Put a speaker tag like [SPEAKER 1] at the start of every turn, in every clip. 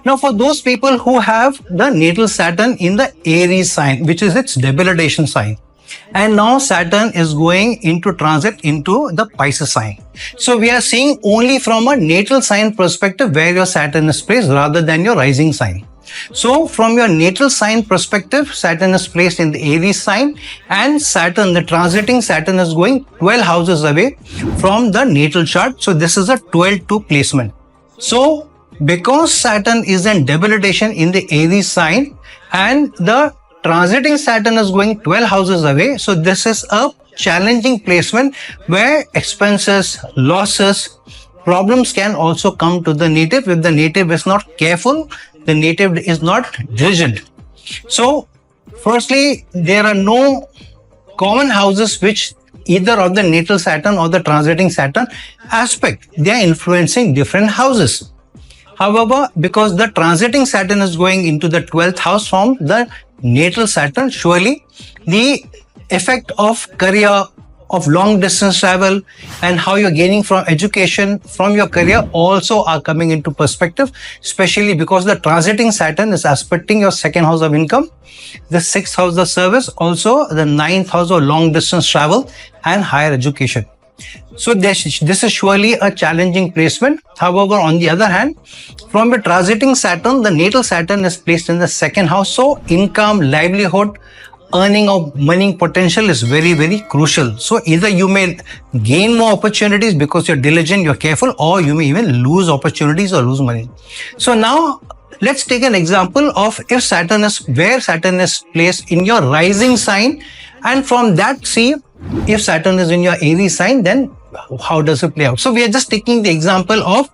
[SPEAKER 1] Now, for those people who have the natal Saturn in the Aries sign, which is its debilitation sign, and now Saturn is going into transit into the Pisces sign. So we are seeing only from a natal sign perspective where your Saturn is placed rather than your rising sign. So from your natal sign perspective, Saturn is placed in the Aries sign, and Saturn, the transiting Saturn, is going 12 houses away from the natal chart. So this is a 12-2 placement. So because Saturn is in debilitation in the Aries sign and the transiting Saturn is going 12 houses away, so this is a challenging placement where expenses, losses, problems can also come to the native if the native is not careful, the native is not diligent. So firstly, there are no common houses which either of the natal Saturn or the transiting Saturn aspect. They are influencing different houses. However, because the transiting Saturn is going into the 12th house from the natal Saturn, surely the effect of career, of long distance travel, and how you're gaining from education, from your career also are coming into perspective, especially because the transiting Saturn is aspecting your second house of income, the sixth house of service, also the ninth house of long distance travel and higher education. So this is surely a challenging placement. However, on the other hand, from the transiting Saturn, the natal Saturn is placed in the second house. So income, livelihood, earning of money potential is very, very crucial. So either you may gain more opportunities because you're diligent, you're careful, or you may even lose opportunities or lose money. So now let's take an example of if Saturn is where Saturn is placed in your rising sign, and from that see if Saturn is in your Aries sign, then how does it play out? So we are just taking the example of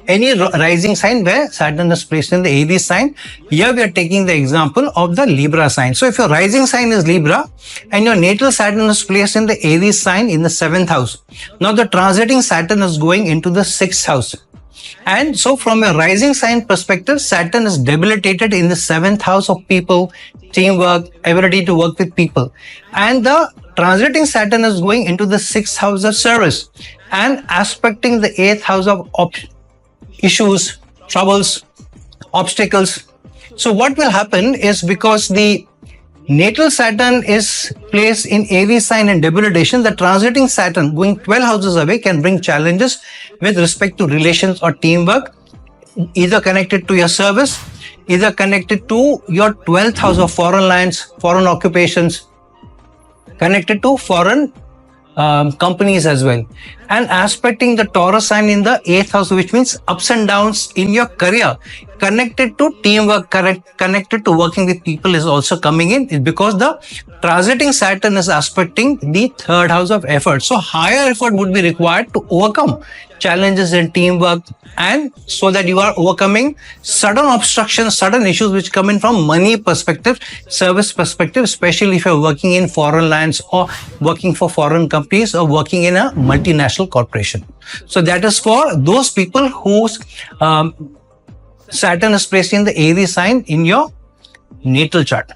[SPEAKER 1] any rising sign where Saturn is placed in the Aries sign. Here we are taking the example of the Libra sign. So if your rising sign is Libra and your natal Saturn is placed in the Aries sign in the 7th house, now the transiting Saturn is going into the 6th house. And so from a rising sign perspective, Saturn is debilitated in the 7th house of people, teamwork, ability to work with people. And the transiting Saturn is going into the 6th house of service and aspecting the 8th house of issues, troubles, obstacles. So what will happen is, because the natal Saturn is placed in Aries sign and debilitation, the transiting Saturn going 12 houses away can bring challenges with respect to relations or teamwork, either connected to your service, either connected to your 12th house of foreign lands, foreign occupations, connected to foreign companies as well, and aspecting the Taurus sign in the 8th house, which means ups and downs in your career, connected to teamwork, connected to working with people is also coming in, because the transiting Saturn is aspecting the 3rd house of effort. So higher effort would be required to overcome challenges in teamwork, and so that you are overcoming sudden obstructions, sudden issues which come in from money perspective, service perspective, especially if you're working in foreign lands or working for foreign companies or working in a multinational corporation. So that is for those people whose Saturn is placed in the Aries sign in your natal chart.